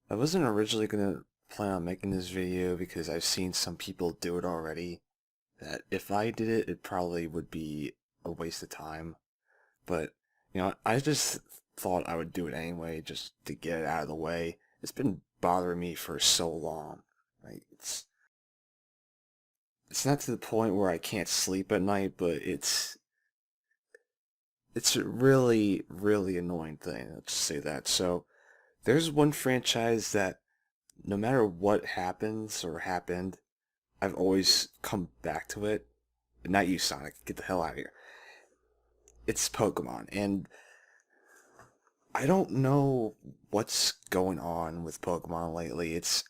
I wasn't originally gonna plan on making this video because I've seen some people do it already. That if I did it, it probably would be a waste of time. But, I just thought I would do it anyway just to get it out of the way. It's been bothering me for so long. Like, it's not to the point where I can't sleep at night, but it's a really, really annoying thing. Let's say that. So, there's one franchise that no matter what happens or happened, I've always come back to it. Not you, Sonic. Get the hell out of here. It's Pokemon, and I don't know what's going on with Pokemon lately. It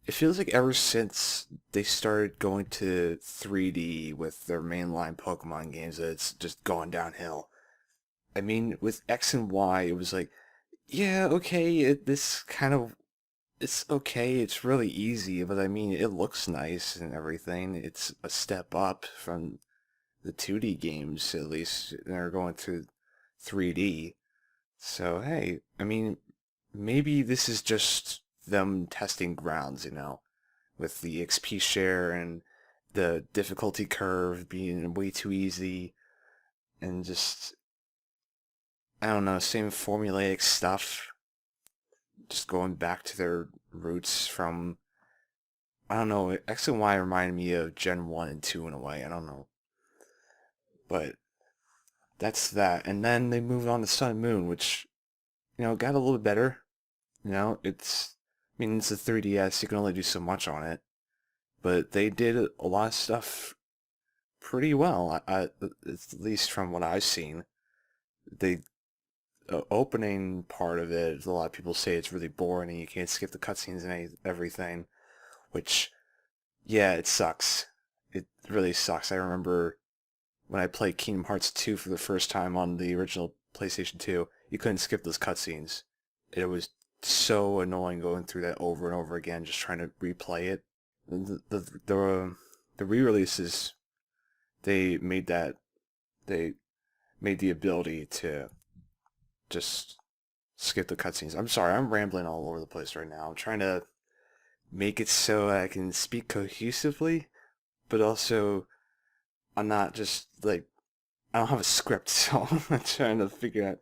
feels like ever since they started going to 3D with their mainline Pokemon games, that it's just gone downhill. I mean, with X and Y, it was like, yeah, okay, it's okay, it's really easy, but I mean, it looks nice and everything. It's a step up from the 2D games, at least. They're going to 3D. So, hey, I mean, maybe this is just them testing grounds, with the XP share and the difficulty curve being way too easy and just, I don't know, same formulaic stuff, just going back to their roots from, I don't know, X and Y reminded me of Gen 1 and 2 in a way, I don't know. But that's that. And then they moved on to Sun and Moon, which, got a little bit better. It's a 3DS, you can only do so much on it. But they did a lot of stuff pretty well, at least from what I've seen. The opening part of it, a lot of people say it's really boring and you can't skip the cutscenes and everything, which, yeah, it sucks. It really sucks. I remember when I played Kingdom Hearts 2 for the first time on the original PlayStation 2, you couldn't skip those cutscenes. It was so annoying going through that over and over again, just trying to replay it. The re-releases, they made that they made the ability to just skip the cutscenes. I'm sorry, I'm rambling all over the place right now. I'm trying to make it so I can speak cohesively, but also I'm not just like I don't have a script, so I'm trying to figure out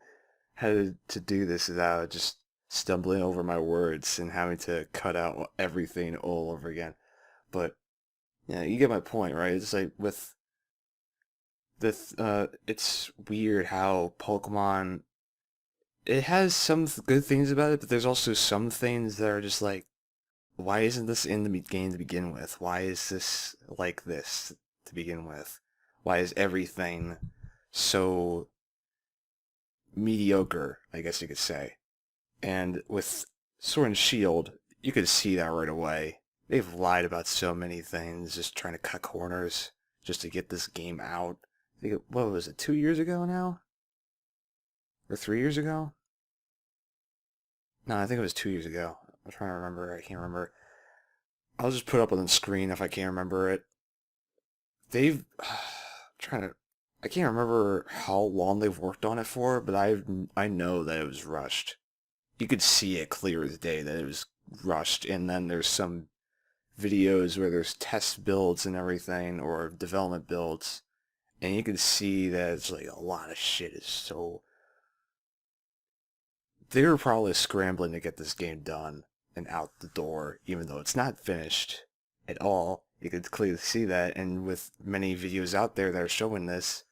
how to do this without just stumbling over my words and having to cut out everything all over again. But yeah, you get my point, right? It's like with it's weird how Pokemon, it has some good things about it, but there's also some things that are just like, why isn't this in the game to begin with? Why is this like this to begin with? Why is everything so mediocre, I guess you could say? And with Sword and Shield, you could see that right away. They've lied about so many things, just trying to cut corners just to get this game out. What was it, 2 years ago now? Or 3 years ago? No, I think it was 2 years ago. I'm trying to remember. I can't remember. I'll just put up on the screen if I can't remember it. They've trying to. I can't remember how long they've worked on it for, but I know that it was rushed. You could see it clear as day that it was rushed, and then there's some videos where there's test builds and everything, or development builds, and you can see that it's like a lot of shit is so. They were probably scrambling to get this game done and out the door, even though it's not finished at all. You could clearly see that, and with many videos out there that are showing this,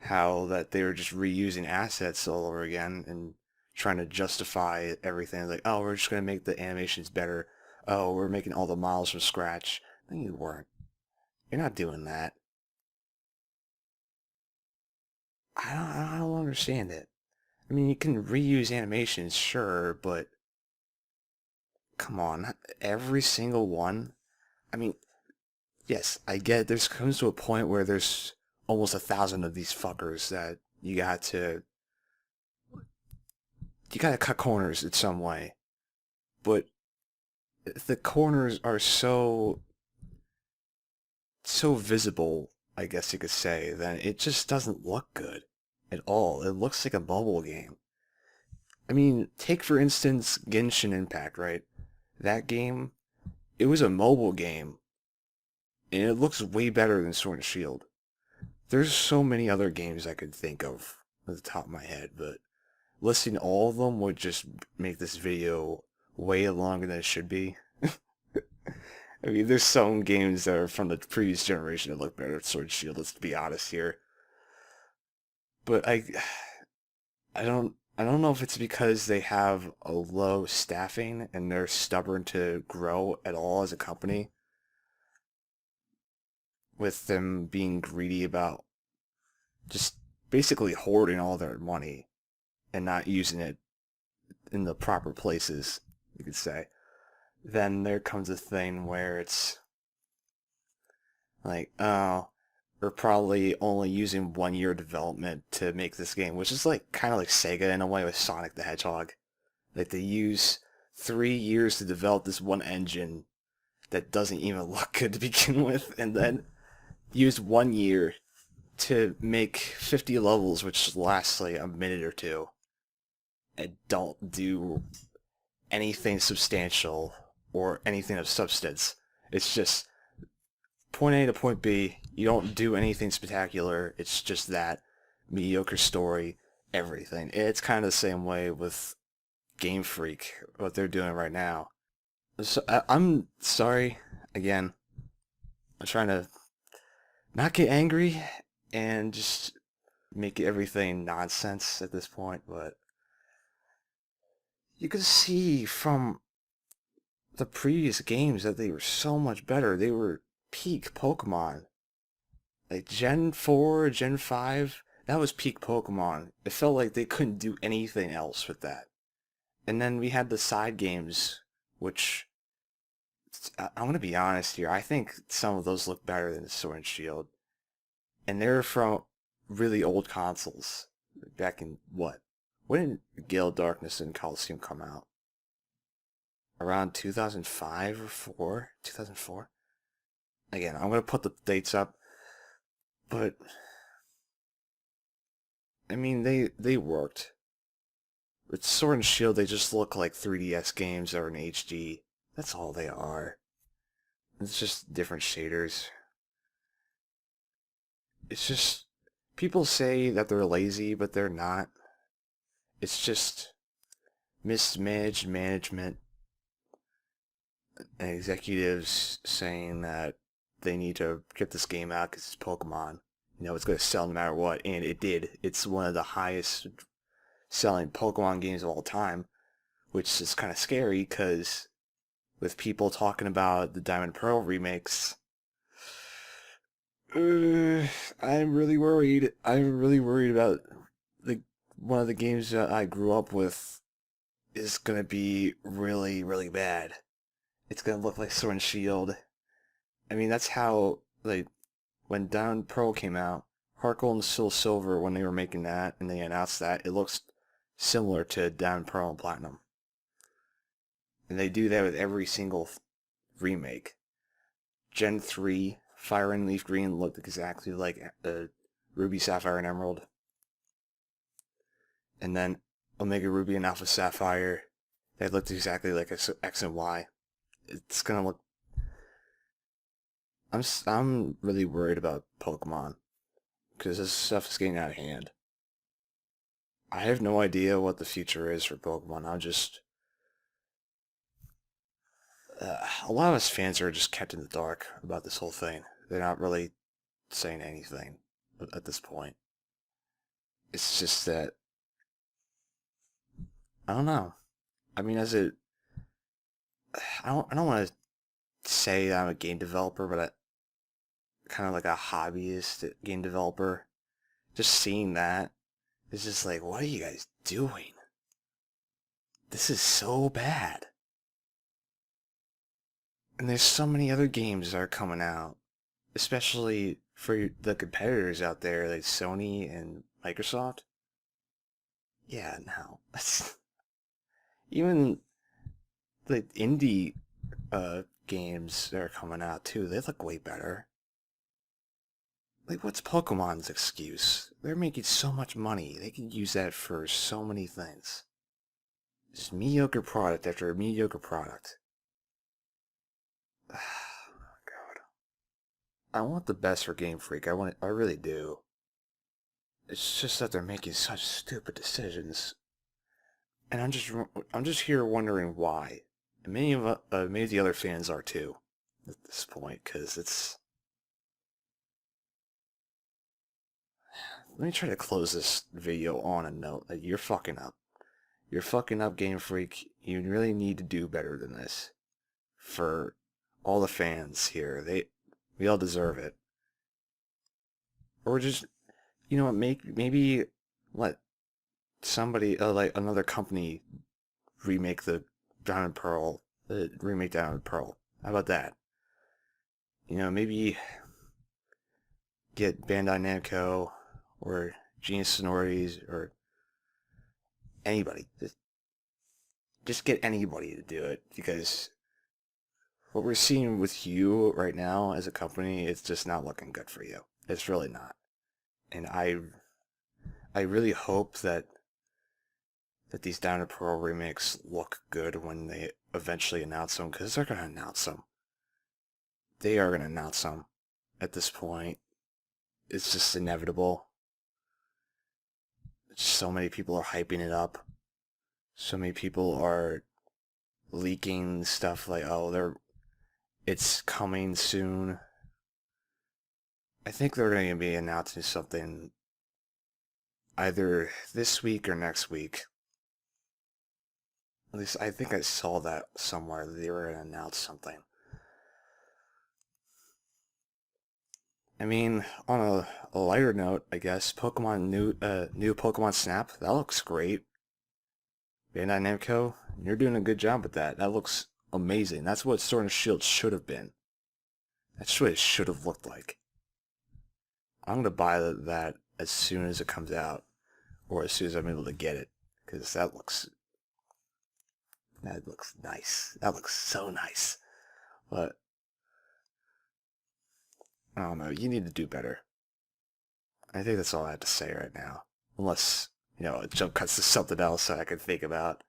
how that they were just reusing assets all over again and trying to justify everything. Like, oh, we're just going to make the animations better. Oh, we're making all the models from scratch. No, you weren't. You're not doing that. I don't understand it. I mean, you can reuse animations, sure, but come on, every single one. I mean, yes, I get it. There's comes to a point where there's almost 1,000 of these fuckers that you gotta cut corners in some way. But the corners are so visible, I guess you could say, that it just doesn't look good at all. It looks like a mobile game. I mean, take for instance Genshin Impact, right? That game, it was a mobile game, and it looks way better than Sword and Shield. There's so many other games I could think of at the top of my head, but listing all of them would just make this video way longer than it should be. I mean, there's some games that are from the previous generation that look better than Sword and Shield, let's be honest here. But I don't know if it's because they have a low staffing and they're stubborn to grow at all as a company, with them being greedy about just basically hoarding all their money and not using it in the proper places, you could say. Then there comes a thing where it's like, oh, we're probably only using 1 year development to make this game, which is like kind of like Sega in a way with Sonic the Hedgehog. Like they use 3 years to develop this one engine that doesn't even look good to begin with, and then use 1 year to make 50 levels, which lasts like a minute or two, and don't do anything substantial or anything of substance. It's just point A to point B. You don't do anything spectacular. It's just that mediocre story, everything. It's kind of the same way with Game Freak, what they're doing right now. So I'm sorry again. I'm trying to not get angry and just make everything nonsense at this point, but you can see from the previous games that they were so much better. They were peak Pokemon. Like Gen 4, Gen 5, that was peak Pokemon. It felt like they couldn't do anything else with that. And then we had the side games, which I'm gonna be honest here. I think some of those look better than Sword and Shield, and they're from really old consoles. Back in what? When did Gale of Darkness and Coliseum come out? Around 2005 or 4? 2004? Again, I'm gonna put the dates up, but I mean they worked. With Sword and Shield, they just look like 3DS games that are in HD. That's all they are. It's just different shaders. It's just people say that they're lazy, but they're not. It's just mismanaged management and executives saying that they need to get this game out because it's Pokemon. You know, it's going to sell no matter what, and it did. It's one of the highest selling Pokemon games of all time, which is kind of scary because with people talking about the Diamond Pearl remakes, I'm really worried. I'm really worried about the one of the games that I grew up with is going to be really, really bad. It's going to look like Sword and Shield. I mean, that's how, like, when Diamond Pearl came out, Heart Gold and Soul Silver, when they were making that, and they announced that, it looks similar to Diamond Pearl and Platinum. And they do that with every single remake. Gen 3, Fire and Leaf Green looked exactly like Ruby, Sapphire, and Emerald. And then Omega Ruby and Alpha Sapphire, they looked exactly like X and Y. It's gonna look... I'm really worried about Pokemon, because this stuff is getting out of hand. I have no idea what the future is for Pokemon. A lot of us fans are just kept in the dark about this whole thing. They're not really saying anything at this point. It's just that I don't know. I mean, I don't want to say that I'm a game developer, but kind of like a hobbyist game developer. Just seeing that, it's just like, what are you guys doing? This is so bad. And there's so many other games that are coming out, especially for the competitors out there like Sony and Microsoft. Yeah, no. Even the indie games that are coming out too, they look way better. Like, what's Pokemon's excuse? They're making so much money. They can use that for so many things. Just mediocre product after mediocre product. God. I want the best for Game Freak. I really do. It's just that they're making such stupid decisions, and I'm just here wondering why. And many of the other fans are too, at this point, because it's. Let me try to close this video on a note that you're fucking up. You're fucking up, Game Freak. You really need to do better than this. For all the fans here, we all deserve it. Or just, you know what? Maybe let somebody, like another company, remake the Diamond Pearl, remake Diamond Pearl. How about that? You know, maybe get Bandai Namco or Genius Sonorities or anybody. Just get anybody to do it, because what we're seeing with you right now as a company, it's just not looking good for you. It's really not. And I really hope that these Diamond Pearl remakes look good when they eventually announce them, because they're going to announce them. They are going to announce them at this point. It's just inevitable. So many people are hyping it up. So many people are leaking stuff like, oh, it's coming soon. I think they're going to be announcing something either this week or next week. At least I think I saw that somewhere. They were going to announce something. I mean, on a lighter note, I guess, new Pokemon Snap, that looks great. Bandai Namco, you're doing a good job with that. That looks amazing. That's what Sword and Shield should have been. That's what it should have looked like. I'm going to buy that as soon as it comes out, or as soon as I'm able to get it, because that looks nice. That looks so nice. But I don't know, you need to do better. I think that's all I have to say right now. Unless, it jump cuts to something else that I can think about.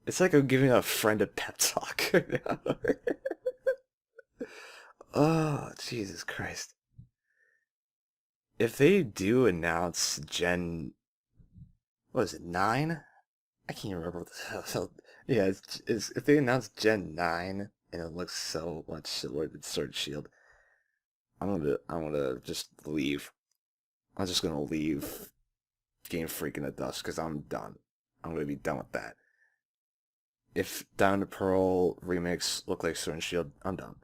It's like I'm giving a friend a pep talk right now. Oh, Jesus Christ. If they do announce what is it, 9? I can't remember what the hell. Yeah, if they announce Gen 9 and it looks so much similar to Sword Shield, I'm gonna just leave. I'm just gonna leave Game Freak in the dust, because I'm done. I'm gonna be done with that. If Diamond and Pearl remakes look like Sword and Shield, I'm done.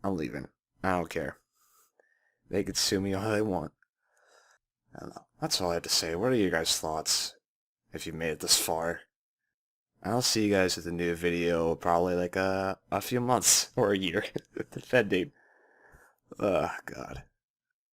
I'm leaving. I don't care. They could sue me all they want. I don't know. That's all I have to say. What are your guys' thoughts, if you made it this far? I'll see you guys with a new video probably like a few months or a year, depending. Oh, God.